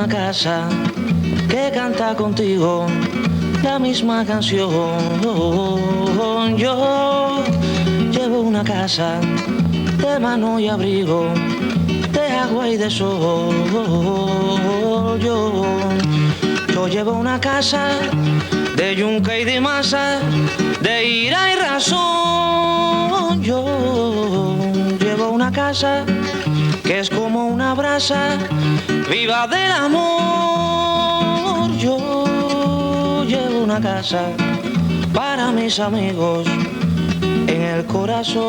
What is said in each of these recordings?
una casa que canta contigo la misma canción. Yo llevo una casa de mano y abrigo, de agua y de sol. Yo llevo una casa de yunque y de masa, de ira y razón. Yo llevo una casa que es como una brasa viva del amor. Yo llevo una casa para mis amigos en el corazón.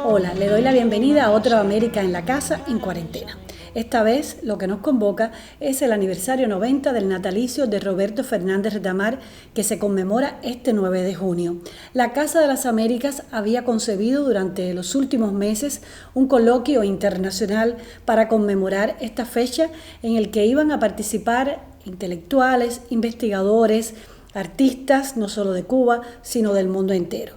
Hola, le doy la bienvenida a otro América en la Casa en cuarentena. Esta vez lo que nos convoca es el aniversario 90 del natalicio de Roberto Fernández Retamar, que se conmemora este 9 de junio. La Casa de las Américas había concebido durante los últimos meses un coloquio internacional para conmemorar esta fecha en el que iban a participar intelectuales, investigadores, artistas, no solo de Cuba, sino del mundo entero.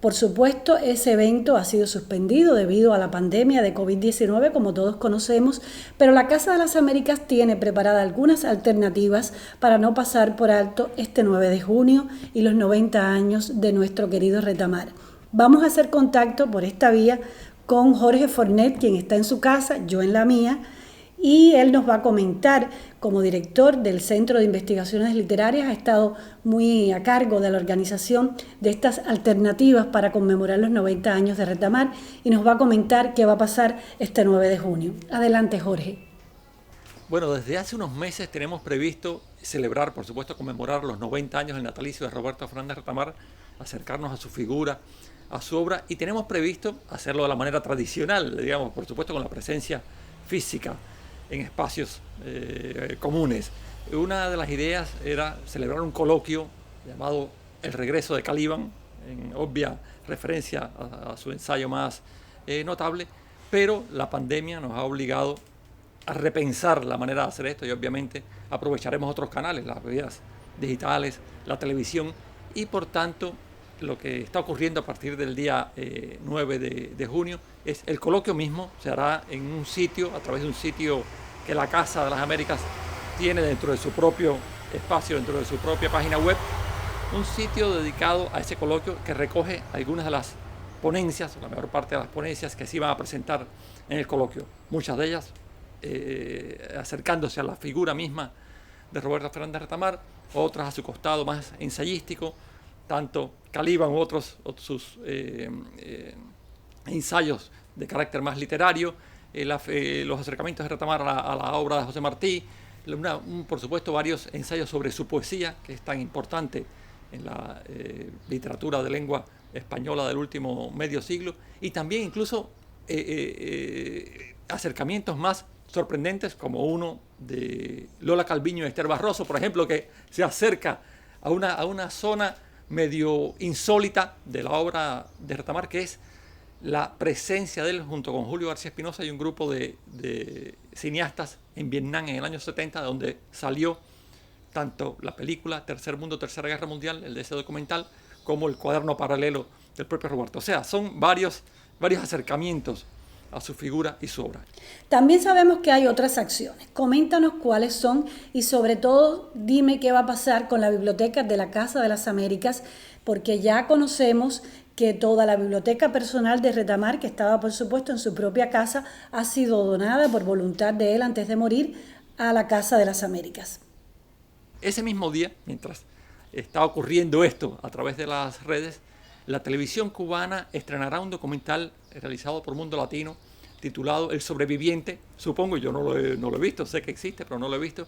Por supuesto, ese evento ha sido suspendido debido a la pandemia de COVID-19, como todos conocemos, pero la Casa de las Américas tiene preparadas algunas alternativas para no pasar por alto este 9 de junio y los 90 años de nuestro querido Retamar. Vamos a hacer contacto por esta vía con Jorge Fornet, quien está en su casa, yo en la mía, y él nos va a comentar, como director del Centro de Investigaciones Literarias, ha estado muy a cargo de la organización de estas alternativas para conmemorar los 90 años de Retamar, y nos va a comentar qué va a pasar este 9 de junio. Adelante, Jorge. Bueno, desde hace unos meses tenemos previsto celebrar, por supuesto, conmemorar los 90 años del natalicio de Roberto Fernández Retamar, acercarnos a su figura, a su obra, y tenemos previsto hacerlo de la manera tradicional, digamos, por supuesto, con la presencia física en espacios comunes. Una de las ideas era celebrar un coloquio llamado El regreso de Caliban, en obvia referencia a su ensayo más notable, pero la pandemia nos ha obligado a repensar la manera de hacer esto y obviamente aprovecharemos otros canales, las vías digitales, la televisión, y por tanto lo que está ocurriendo a partir del día 9 de junio es el coloquio mismo, se hará en un sitio, a través de un sitio que la Casa de las Américas tiene dentro de su propio espacio, dentro de su propia página web, un sitio dedicado a ese coloquio que recoge algunas de las ponencias, la mayor parte de las ponencias que se iban a presentar en el coloquio, muchas de ellas acercándose a la figura misma de Roberto Fernández Retamar, otras a su costado más ensayístico, tanto Caliban u otros sus ensayos de carácter más literario, los acercamientos de Retamar a la obra de José Martí, por supuesto varios ensayos sobre su poesía, que es tan importante en la literatura de lengua española del último medio siglo, y también incluso acercamientos más sorprendentes, como uno de Lola Calviño y Esther Barroso, por ejemplo, que se acerca a una zona medio insólita de la obra de Retamar, que es la presencia de él junto con Julio García Espinosa y un grupo de cineastas en Vietnam en el año 70, donde salió tanto la película Tercer Mundo, Tercera Guerra Mundial, el de ese documental, como el cuaderno paralelo del propio Roberto. O sea, son varios acercamientos a su figura y su obra. También sabemos que hay otras acciones. Coméntanos cuáles son y sobre todo dime qué va a pasar con la biblioteca de la Casa de las Américas, porque ya conocemos que toda la biblioteca personal de Retamar, que estaba por supuesto en su propia casa, ha sido donada por voluntad de él antes de morir a la Casa de las Américas. Ese mismo día, mientras está ocurriendo esto a través de las redes, la televisión cubana estrenará un documental realizado por Mundo Latino titulado El Sobreviviente. Supongo, yo no lo he visto, sé que existe, pero no lo he visto.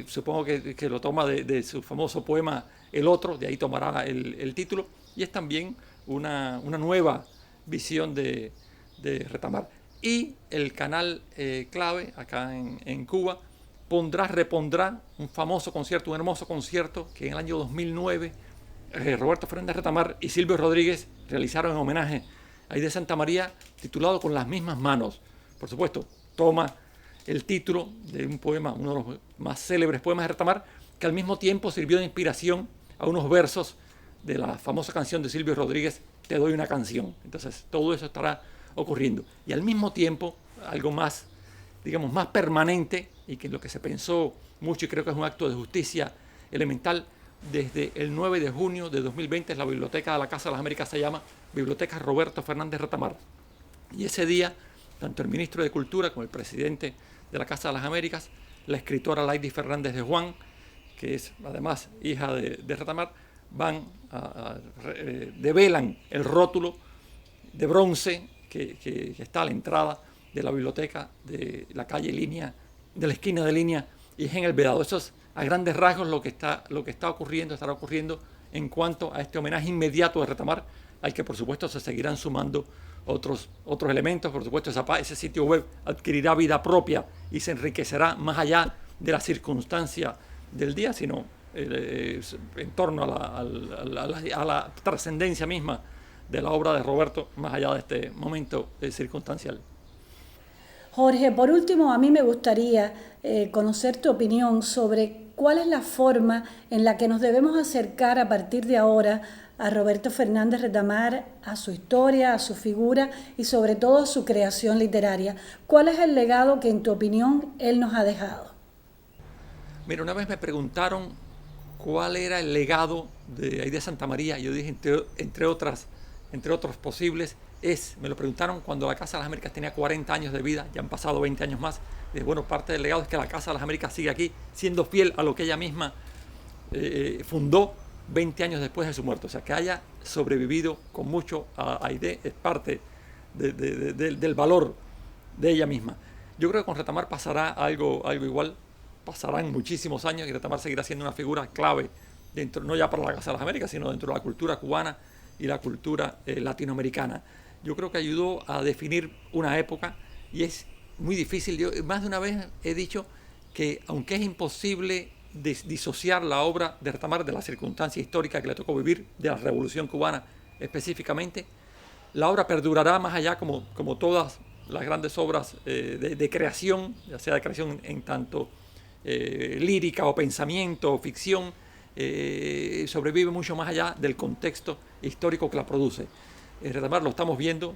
Supongo que lo toma de su famoso poema El Otro, de ahí tomará el título, y es también una nueva visión de Retamar. Y el canal clave acá en Cuba repondrá un famoso concierto, un hermoso concierto que en el año 2009 Roberto Fernández Retamar y Silvio Rodríguez realizaron en homenaje a Aide Santa María, titulado Con las mismas manos. Por supuesto, toma el título de un poema, uno de los más célebres poemas de Retamar, que al mismo tiempo sirvió de inspiración a unos versos de la famosa canción de Silvio Rodríguez, Te doy una canción. Entonces, todo eso estará ocurriendo. Y al mismo tiempo, algo más, digamos, más permanente, y que lo que se pensó mucho, y creo que es un acto de justicia elemental, desde el 9 de junio de 2020, la biblioteca de la Casa de las Américas se llama Biblioteca Roberto Fernández Retamar. Y ese día, tanto el ministro de Cultura como el presidente de la Casa de las Américas, la escritora Lady Fernández de Juan, que es además hija de Retamar, develan el rótulo de bronce que está a la entrada de la biblioteca de la calle Línea, de la esquina de Línea, y es en el Vedado. Eso es a grandes rasgos lo que estará ocurriendo en cuanto a este homenaje inmediato de Retamar, al que por supuesto se seguirán sumando otros elementos. Por supuesto, ese sitio web adquirirá vida propia y se enriquecerá más allá de la circunstancia del día, sino en torno a la trascendencia misma de la obra de Roberto, más allá de este momento circunstancial. Jorge, por último, a mí me gustaría conocer tu opinión sobre cuál es la forma en la que nos debemos acercar a partir de ahora a Roberto Fernández Retamar, a su historia, a su figura y sobre todo a su creación literaria. ¿Cuál es el legado que, en tu opinión, él nos ha dejado? Mira, una vez me preguntaron cuál era el legado de Aide Santamaría. Yo dije, entre otros posibles, me lo preguntaron cuando la Casa de las Américas tenía 40 años de vida, ya han pasado 20 años más. Dije, bueno, parte del legado es que la Casa de las Américas sigue aquí, siendo fiel a lo que ella misma fundó 20 años después de su muerte. O sea, que haya sobrevivido con mucho a Aide es parte del valor de ella misma. Yo creo que con Retamar pasará algo igual. Pasarán muchísimos años y Retamar seguirá siendo una figura clave dentro, no ya para la Casa de las Américas, sino dentro de la cultura cubana y la cultura latinoamericana. Yo creo que ayudó a definir una época y es muy difícil. Yo más de una vez he dicho que, aunque es imposible disociar la obra de Retamar de la circunstancia histórica que le tocó vivir, de la Revolución Cubana específicamente, la obra perdurará más allá, como todas las grandes obras de creación, ya sea de creación en tanto lírica o pensamiento o ficción, sobrevive mucho más allá del contexto histórico que la produce. Retamar lo estamos viendo,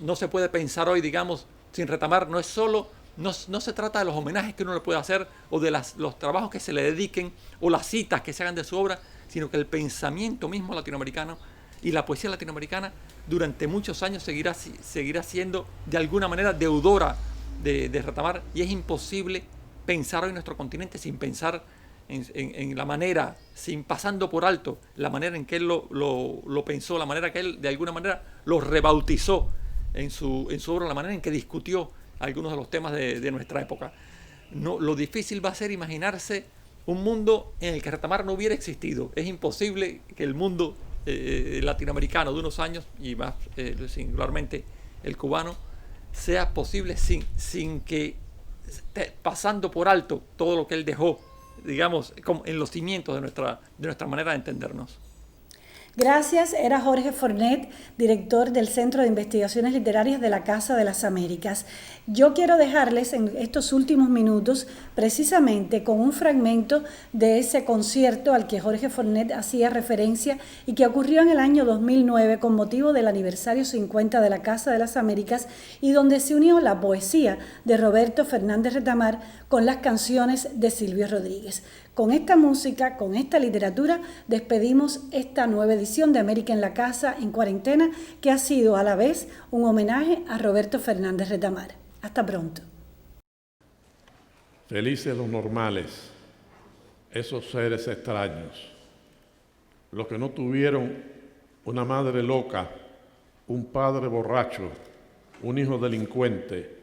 no se puede pensar hoy, digamos, sin Retamar. No es solo, no se trata de los homenajes que uno le puede hacer o de los trabajos que se le dediquen o las citas que se hagan de su obra, sino que el pensamiento mismo latinoamericano y la poesía latinoamericana durante muchos años seguirá siendo de alguna manera deudora de Retamar, y es imposible pensar hoy nuestro continente sin pensar en la manera, pasando por alto la manera en que él lo pensó, la manera que él de alguna manera lo rebautizó en su obra, la manera en que discutió algunos de los temas de nuestra época. Lo difícil va a ser imaginarse un mundo en el que Retamar no hubiera existido. Es imposible que el mundo latinoamericano de unos años, y más singularmente el cubano, sea posible sin que, pasando por alto todo lo que él dejó, digamos, en los cimientos de nuestra manera de entendernos. Gracias. Era Jorge Fornet, director del Centro de Investigaciones Literarias de la Casa de las Américas. Yo quiero dejarles en estos últimos minutos precisamente con un fragmento de ese concierto al que Jorge Fornet hacía referencia y que ocurrió en el año 2009 con motivo del aniversario 50 de la Casa de las Américas, y donde se unió la poesía de Roberto Fernández Retamar con las canciones de Silvio Rodríguez. Con esta música, con esta literatura, despedimos esta nueva edición de América en la Casa en Cuarentena, que ha sido a la vez un homenaje a Roberto Fernández Retamar. Hasta pronto. Felices los normales, esos seres extraños, los que no tuvieron una madre loca, un padre borracho, un hijo delincuente,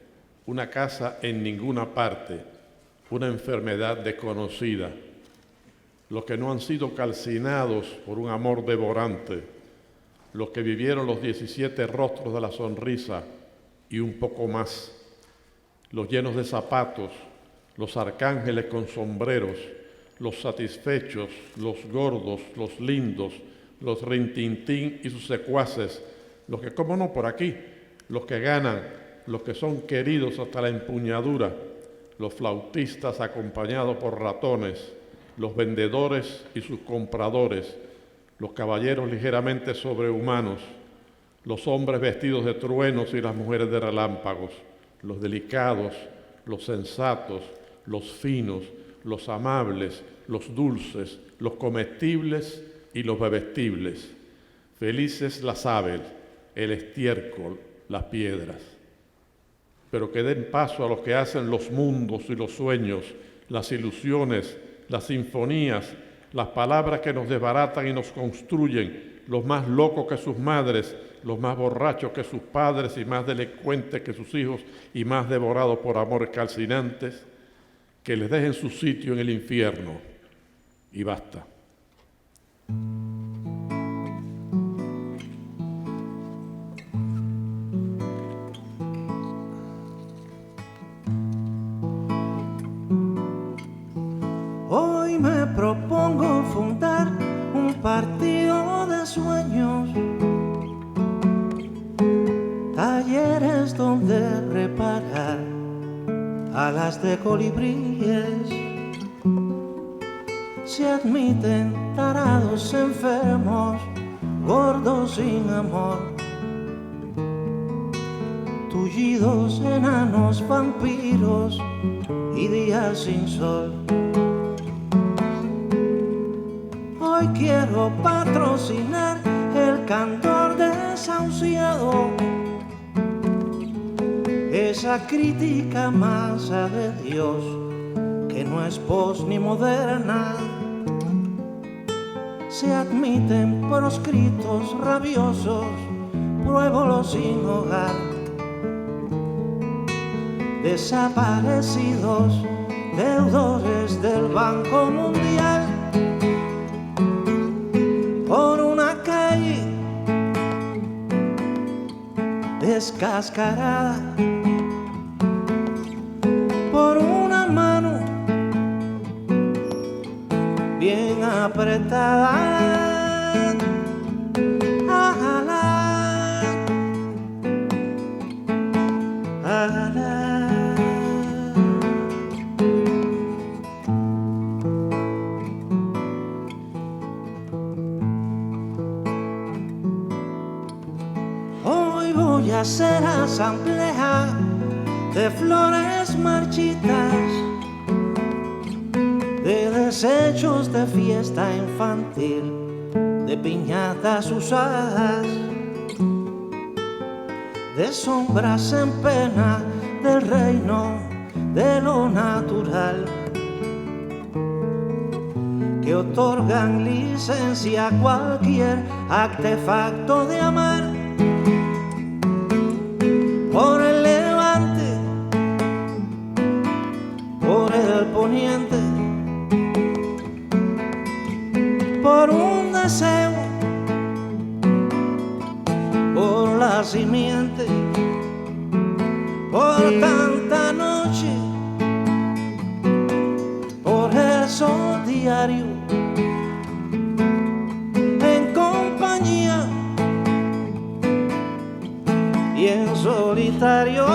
una casa en ninguna parte, una enfermedad desconocida, los que no han sido calcinados por un amor devorante, los que vivieron los 17 rostros de la sonrisa y un poco más, los llenos de zapatos, los arcángeles con sombreros, los satisfechos, los gordos, los lindos, los rintintín y sus secuaces, los que, cómo no, por aquí, los que ganan, los que son queridos hasta la empuñadura, los flautistas acompañados por ratones, los vendedores y sus compradores, los caballeros ligeramente sobrehumanos, los hombres vestidos de truenos y las mujeres de relámpagos, los delicados, los sensatos, los finos, los amables, los dulces, los comestibles y los bebestibles. Felices las aves, el estiércol, las piedras. Pero que den paso a los que hacen los mundos y los sueños, las ilusiones, las sinfonías, las palabras que nos desbaratan y nos construyen, los más locos que sus madres, los más borrachos que sus padres y más delincuentes que sus hijos y más devorados por amores calcinantes, que les dejen su sitio en el infierno y basta. Hoy me propongo fundar un partido de sueños, talleres donde reparar alas de colibríes. Se admiten tarados enfermos, gordos sin amor, tullidos, enanos, vampiros y días sin sol. Hoy quiero patrocinar el candor desahuciado, esa crítica masa de Dios que no es pos ni moderna. Se admiten proscritos rabiosos, pueblos sin hogar, desaparecidos, deudores del Banco Mundial. Por una calle descascarada, por una mano bien apretada, ajala, ajala. Hoy voy a hacer asamblea de flores marchitas, de desechos de fiesta infantil, de piñatas usadas, de sombras en pena del reino de lo natural, que otorgan licencia a cualquier artefacto de amar. Por el levante, por el poniente, por un deseo, por la simiente, por tanta noche, por el sol diario, en compañía y en solitario.